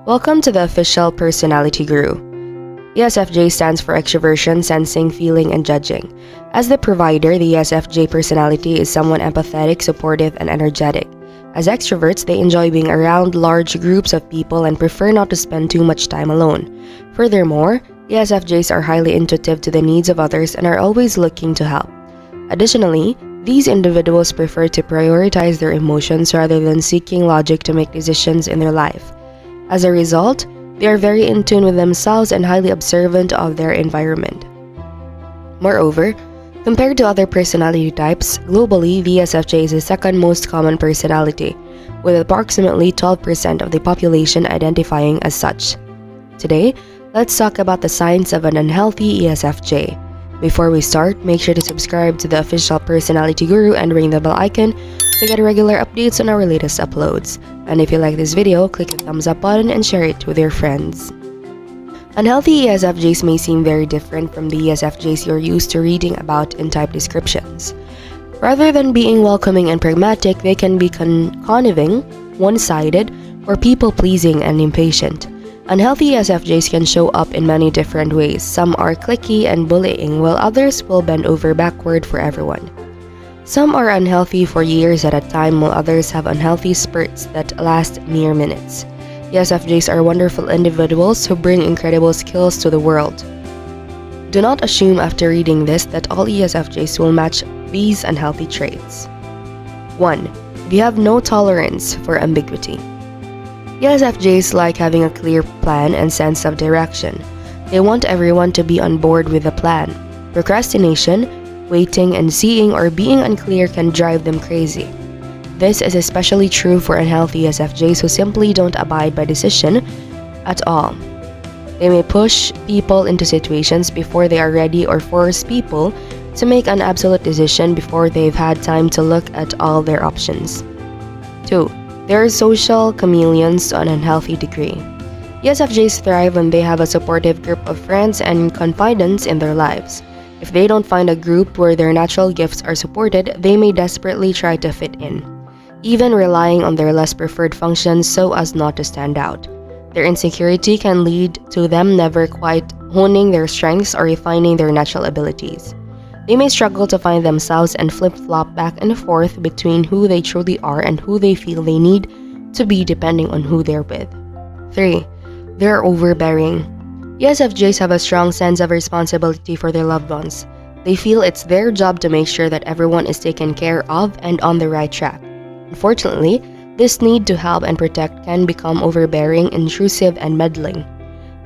Welcome to the official Personality Guru. ESFJ stands for extroversion, sensing, feeling, and judging. As the provider, the ESFJ personality is somewhat empathetic, supportive, and energetic. As extroverts, they enjoy being around large groups of people and prefer not to spend too much time alone. Furthermore, ESFJs are highly intuitive to the needs of others and are always looking to help. Additionally, these individuals prefer to prioritize their emotions rather than seeking logic to make decisions in their life. As a result, they are very in tune with themselves and highly observant of their environment. Moreover, compared to other personality types, globally, the ESFJ is the second most common personality, with approximately 12% of the population identifying as such. Today, let's talk about the signs of an unhealthy ESFJ. Before we start, make sure to subscribe to the official Personality Guru and ring the bell icon to get regular updates on our latest uploads. And if you like this video, click the thumbs up button and share it with your friends. Unhealthy ESFJs may seem very different from the ESFJs you're used to reading about in type descriptions. Rather than being welcoming and pragmatic, they can be conniving, one-sided, or people-pleasing and impatient. Unhealthy ESFJs can show up in many different ways. Some are cliquey and bullying, while others will bend over backward for everyone. Some are unhealthy for years at a time, while others have unhealthy spurts that last mere minutes. ESFJs are wonderful individuals who bring incredible skills to the world. Do not assume after reading this that all ESFJs will match these unhealthy traits. 1. They have no tolerance for ambiguity. ESFJs like having a clear plan and sense of direction. They want everyone to be on board with the plan. Procrastination, waiting and seeing, or being unclear can drive them crazy. This is especially true for unhealthy ESFJs who simply don't abide by decision at all. They may push people into situations before they are ready or force people to make an absolute decision before they've had time to look at all their options. 2. They are social chameleons to an unhealthy degree. ESFJs thrive when they have a supportive group of friends and confidants in their lives. If they don't find a group where their natural gifts are supported, they may desperately try to fit in, even relying on their less preferred functions so as not to stand out. Their insecurity can lead to them never quite honing their strengths or refining their natural abilities. They may struggle to find themselves and flip-flop back and forth between who they truly are and who they feel they need to be depending on who they're with. 3. They are overbearing. ESFJs have a strong sense of responsibility for their loved ones. They feel it's their job to make sure that everyone is taken care of and on the right track. Unfortunately, this need to help and protect can become overbearing, intrusive, and meddling.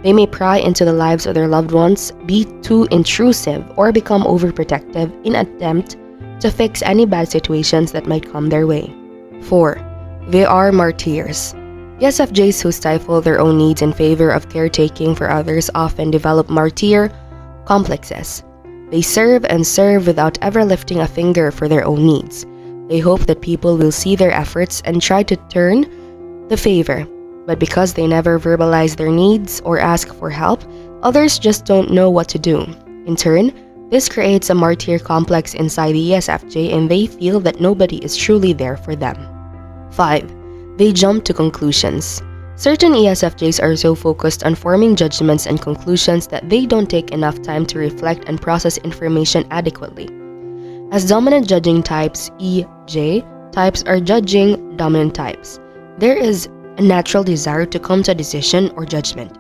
They may pry into the lives of their loved ones, be too intrusive, or become overprotective in an attempt to fix any bad situations that might come their way. 4. They are martyrs. ESFJs who stifle their own needs in favor of caretaking for others often develop martyr complexes. They serve and serve without ever lifting a finger for their own needs. They hope that people will see their efforts and try to turn the favor. But because they never verbalize their needs or ask for help, others just don't know what to do. In turn, this creates a martyr complex inside the ESFJ and they feel that nobody is truly there for them. 5. They jump to conclusions. Certain ESFJs are so focused on forming judgments and conclusions that they don't take enough time to reflect and process information adequately. As dominant judging types, EJ types are judging dominant types. There is a natural desire to come to a decision or judgment.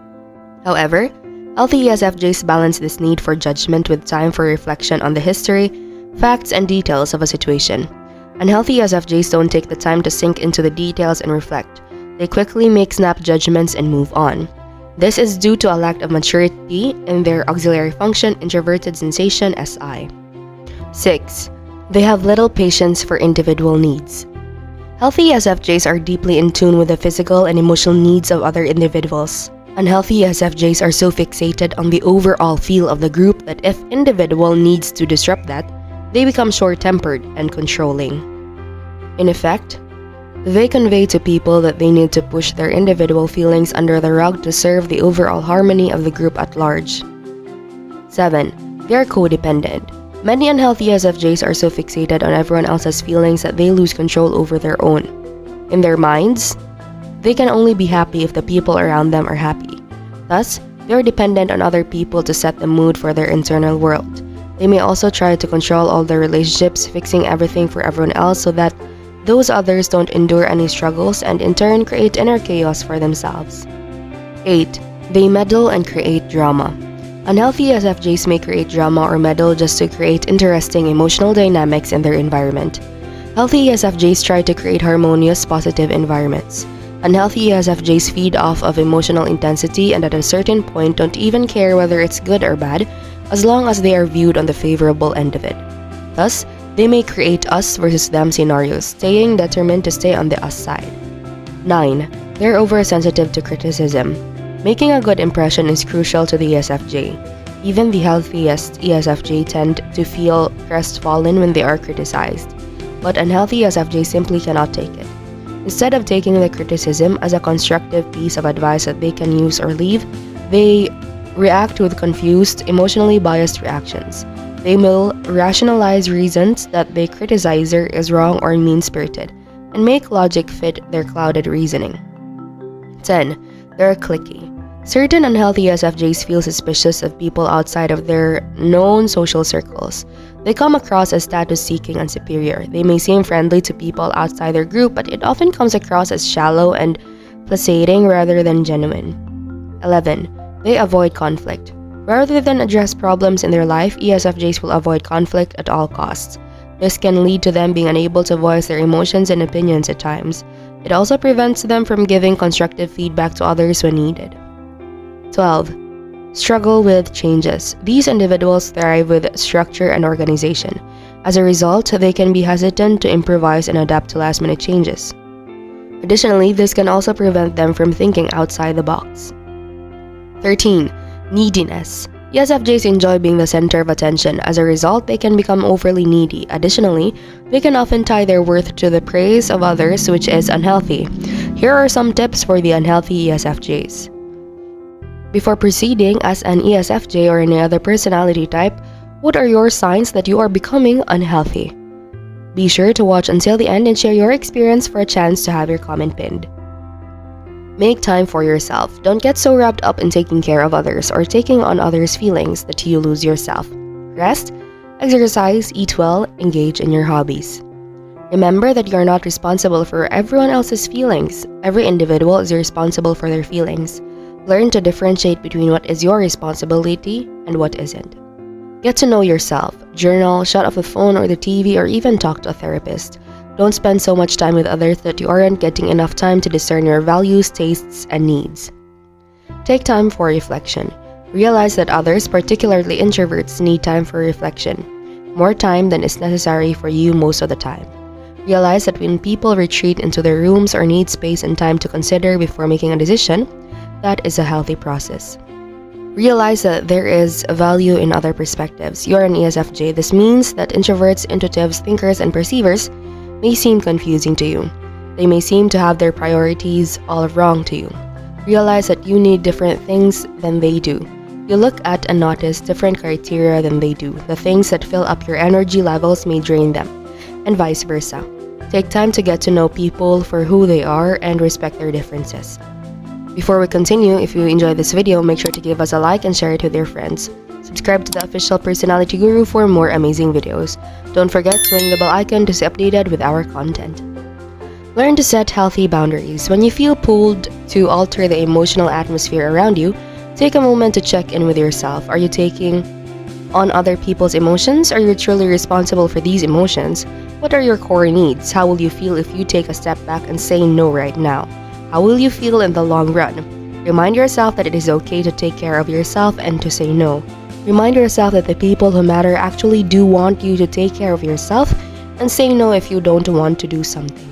However, healthy ESFJs balance this need for judgment with time for reflection on the history, facts, and details of a situation. Unhealthy ESFJs don't take the time to sink into the details and reflect. They quickly make snap judgments and move on. This is due to a lack of maturity in their auxiliary function, introverted sensation, SI. 6. They have little patience for individual needs. Healthy ESFJs are deeply in tune with the physical and emotional needs of other individuals. Unhealthy ESFJs are so fixated on the overall feel of the group that if individual needs to disrupt that, they become short-tempered and controlling. In effect, they convey to people that they need to push their individual feelings under the rug to serve the overall harmony of the group at large. 7. They are codependent. Many unhealthy ESFJs are so fixated on everyone else's feelings that they lose control over their own. In their minds, They can only be happy if the people around them are happy. Thus, they are dependent on other people to set the mood for their internal world. They may also try to control all their relationships, fixing everything for everyone else so that those others don't endure any struggles and in turn create inner chaos for themselves. 8. They meddle and create drama. Unhealthy ESFJs may create drama or meddle just to create interesting emotional dynamics in their environment. Healthy ESFJs try to create harmonious, positive environments. Unhealthy ESFJs feed off of emotional intensity and at a certain point don't even care whether it's good or bad, as long as they are viewed on the favorable end of it. Thus, they may create us versus them scenarios, staying determined to stay on the us side. 9. They're oversensitive to criticism. Making a good impression is crucial to the ESFJ. Even the healthiest ESFJ tend to feel crestfallen when they are criticized, but unhealthy ESFJ simply cannot take it. Instead of taking the criticism as a constructive piece of advice that they can use or leave, they react with confused, emotionally biased reactions. They will rationalize reasons that the criticizer is wrong or mean-spirited, and make logic fit their clouded reasoning. 10. They're cliquey. Certain unhealthy ESFJs feel suspicious of people outside of their known social circles. They come across as status-seeking and superior. They may seem friendly to people outside their group, but it often comes across as shallow and placating rather than genuine. 11. They avoid conflict. Rather than address problems in their life, ESFJs will avoid conflict at all costs. This can lead to them being unable to voice their emotions and opinions at times. It also prevents them from giving constructive feedback to others when needed. 12. Struggle with changes. These individuals thrive with structure and organization. As a result, they can be hesitant to improvise and adapt to last-minute changes. Additionally, this can also prevent them from thinking outside the box. 13. Neediness. ESFJs enjoy being the center of attention. As a result, they can become overly needy. Additionally, they can often tie their worth to the praise of others, which is unhealthy. Here are some tips for the unhealthy ESFJs. Before proceeding as an ESFJ or any other personality type, what are your signs that you are becoming unhealthy? Be sure to watch until the end and share your experience for a chance to have your comment pinned. Make time for yourself. Don't get so wrapped up in taking care of others or taking on others' feelings that you lose yourself. Rest, exercise, eat well, engage in your hobbies. Remember that you are not responsible for everyone else's feelings. Every individual is responsible for their feelings. Learn to differentiate between what is your responsibility and what isn't. Get to know yourself. Journal, shut off the phone or the TV, or even talk to a therapist. Don't spend so much time with others that you aren't getting enough time to discern your values, tastes, and needs. Take time for reflection. Realize that others, particularly introverts, need time for reflection. More time than is necessary for you most of the time. Realize that when people retreat into their rooms or need space and time to consider before making a decision, that is a healthy process. Realize that there is value in other perspectives. You are an ESFJ. This means that introverts, intuitives, thinkers, and perceivers may seem confusing to you. They may seem to have their priorities all wrong to you. Realize that you need different things than they do. You look at and notice different criteria than they do. The things that fill up your energy levels may drain them, and vice versa. Take time to get to know people for who they are and respect their differences. Before we continue, if you enjoyed this video, make sure to give us a like and share it with your friends. Subscribe to the official Personality Guru for more amazing videos. Don't forget to ring the bell icon to stay updated with our content. Learn to set healthy boundaries. When you feel pulled to alter the emotional atmosphere around you, take a moment to check in with yourself. Are you taking on other people's emotions? Are you truly responsible for these emotions? What are your core needs? How will you feel if you take a step back and say no right now? How will you feel in the long run? Remind yourself that it is okay to take care of yourself and to say no. Remind yourself that the people who matter actually do want you to take care of yourself and say no if you don't want to do something.